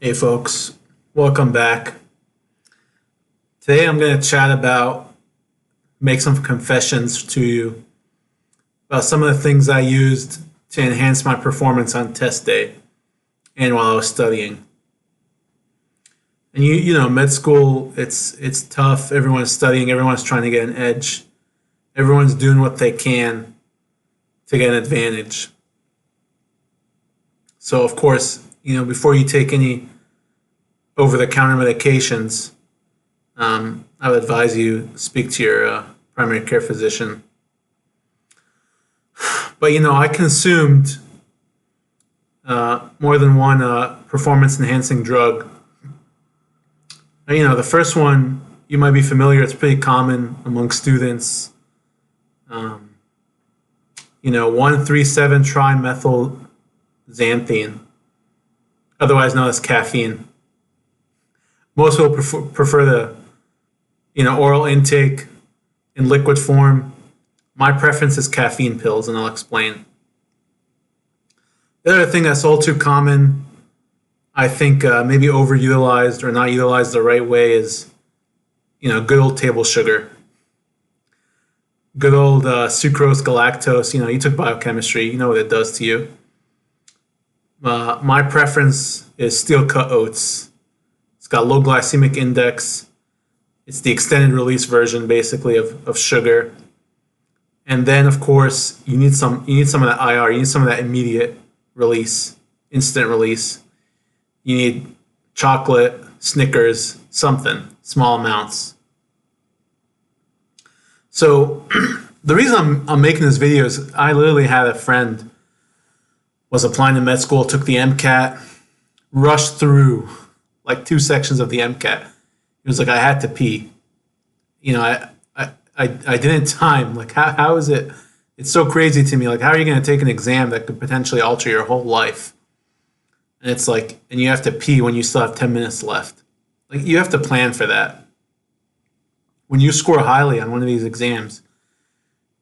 Hey folks, welcome back. Today I'm going to chat about, make some confessions to you about some of the things I used to enhance my performance on test day and while I was studying. And med school, it's tough. Everyone's studying, everyone's trying to get an edge. Everyone's doing what they can to get an advantage. So of course, before you take any over-the-counter medications, I would advise you speak to your primary care physician. But I consumed more than one performance-enhancing drug. The first one you might be familiar. It's pretty common among students. 1,3,7-trimethylxanthine, otherwise known as caffeine. Most people prefer the oral intake in liquid form. My preference is caffeine pills, and I'll explain. The other thing that's all too common, I think maybe overutilized or not utilized the right way, is good old table sugar. Good old sucrose, galactose. You took biochemistry. You know what it does to you. My preference is steel-cut oats. It's got low glycemic index. It's the extended release version, basically, of sugar. And then, of course, you need some of that IR. You need some of that immediate release, instant release. You need chocolate, Snickers, something, small amounts. So the reason I'm making this video is I literally had a friend was applying to med school, took the MCAT, rushed through like 2 sections of the MCAT. He was like, I had to pee. I didn't time. Like, how is it? It's so crazy to me. Like, how are you going to take an exam that could potentially alter your whole life? And it's like, and you have to pee when you still have 10 minutes left. Like, you have to plan for that. When you score highly on one of these exams,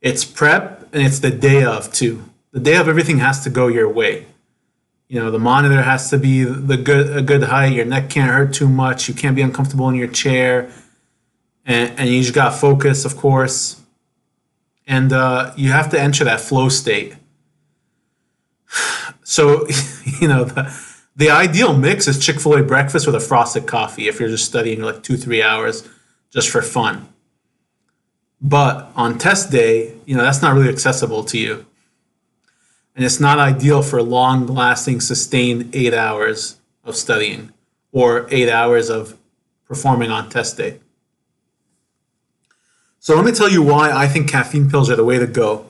it's prep and it's the day of too. The day of, everything has to go your way. The monitor has to be a good height. Your neck can't hurt too much. You can't be uncomfortable in your chair. And you just got to focus, of course. And you have to enter that flow state. So, the ideal mix is Chick-fil-A breakfast with a frosted coffee if you're just studying like 2-3 hours just for fun. But on test day, that's not really accessible to you. And it's not ideal for long-lasting, sustained 8 hours of studying or 8 hours of performing on test day. So let me tell you why I think caffeine pills are the way to go.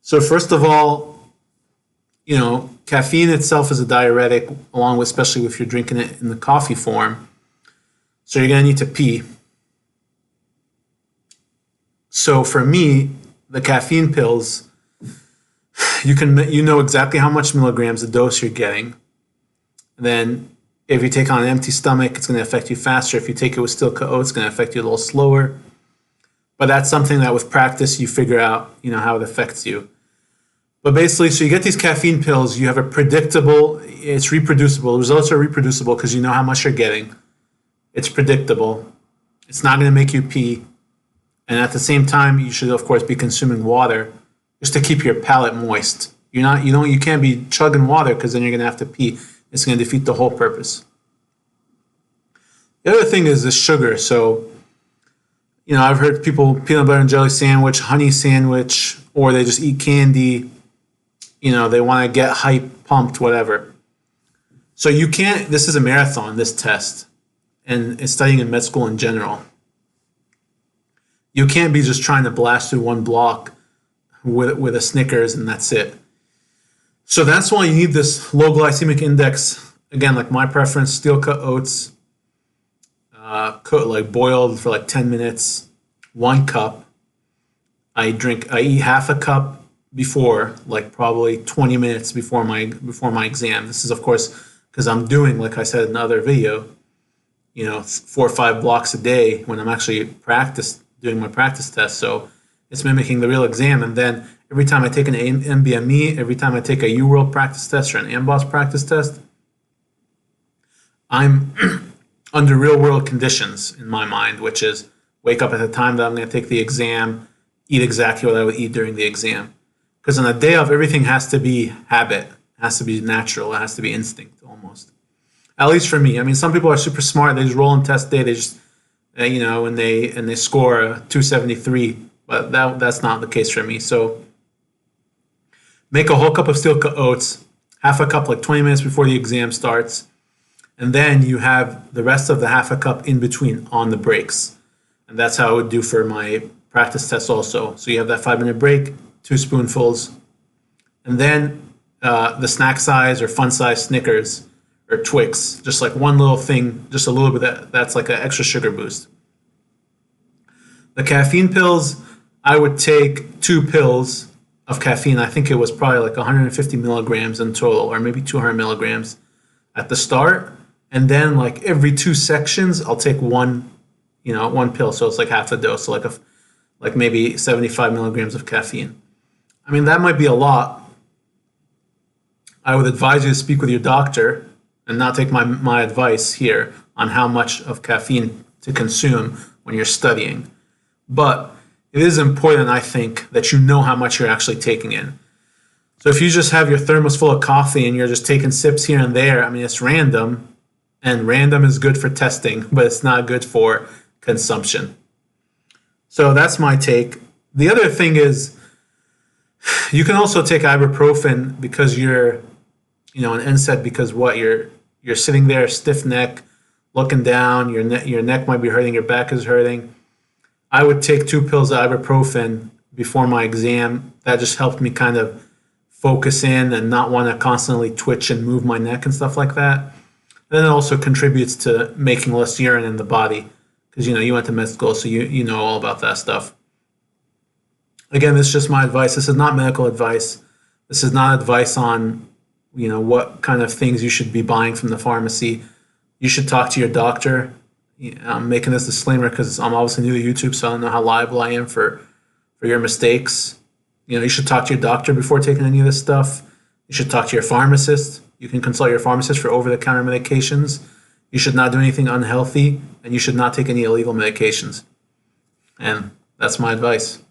So first of all, caffeine itself is a diuretic, along with, especially if you're drinking it in the coffee form. So you're going to need to pee. So for me, the caffeine pills, you know exactly how much milligrams, the dose you're getting. And then if you take on an empty stomach, it's going to affect you faster. If you take it with steel-cut oats, it's going to affect you a little slower. But that's something that with practice you figure out, how it affects you. But basically, so you get these caffeine pills, you have it's reproducible. The results are reproducible because you know how much you're getting. It's predictable. It's not going to make you pee. And at the same time, you should, of course, be consuming water just to keep your palate moist. You can't be chugging water because then you're going to have to pee. It's going to defeat the whole purpose. The other thing is the sugar. So, I've heard people peanut butter and jelly sandwich, honey sandwich, or they just eat candy. They want to get hype, pumped, whatever. So you can't, this is a marathon, this test, and studying in med school in general. You can't be just trying to blast through one block with a Snickers and that's it. So that's why you need this low glycemic index. Again, like my preference, steel-cut oats, boiled for like 10 minutes, 1 cup. I eat half a cup before, like probably 20 minutes before my exam. This is, of course, because I'm doing, like I said in the other video, 4 or 5 blocks a day when I'm actually doing my practice test. So it's mimicking the real exam. And then every time I take an MBME, every time I take a UWorld practice test or an AMBOSS practice test, I'm under real world conditions in my mind, which is wake up at the time that I'm going to take the exam, eat exactly what I would eat during the exam. Because on a day of, everything has to be habit, has to be natural, it has to be instinct almost. At least for me. I mean, some people are super smart. They just roll on test day. They just, and they score a 273. But that's not the case for me. So make a whole cup of steel cut oats, half a cup like 20 minutes before the exam starts. And then you have the rest of the half a cup in between on the breaks. And that's how I would do for my practice test also. So you have that 5-minute break, 2 spoonfuls. And then the snack size or fun size Snickers or Twix, just like one little thing, just a little bit, that's like an extra sugar boost. The caffeine pills, I would take 2 pills of caffeine. I think it was probably like 150 milligrams in total, or maybe 200 milligrams at the start. And then like every 2 sections, I'll take one pill. So it's like half the dose. So like maybe 75 milligrams of caffeine. I mean, that might be a lot. I would advise you to speak with your doctor and not take my advice here on how much of caffeine to consume when you're studying. But it is important, I think, that you know how much you're actually taking in. So if you just have your thermos full of coffee and you're just taking sips here and there, I mean, it's random. And random is good for testing, but it's not good for consumption. So that's my take. The other thing is, you can also take ibuprofen because you're, an NSAID, because what, you're sitting there stiff neck, looking down, your neck might be hurting, your back is hurting. I would take 2 pills of ibuprofen before my exam. That just helped me kind of focus in and not want to constantly twitch and move my neck and stuff like that. And then it also contributes to making less urine in the body because, you went to med school, so you know all about that stuff. Again, this is just my advice. This is not medical advice. This is not advice on, what kind of things you should be buying from the pharmacy. You should talk to your doctor. I'm making this disclaimer because I'm obviously new to YouTube, so I don't know how liable I am for your mistakes. You should talk to your doctor before taking any of this stuff. You should talk to your pharmacist. You can consult your pharmacist for over-the-counter medications. You should not do anything unhealthy, and you should not take any illegal medications. And that's my advice.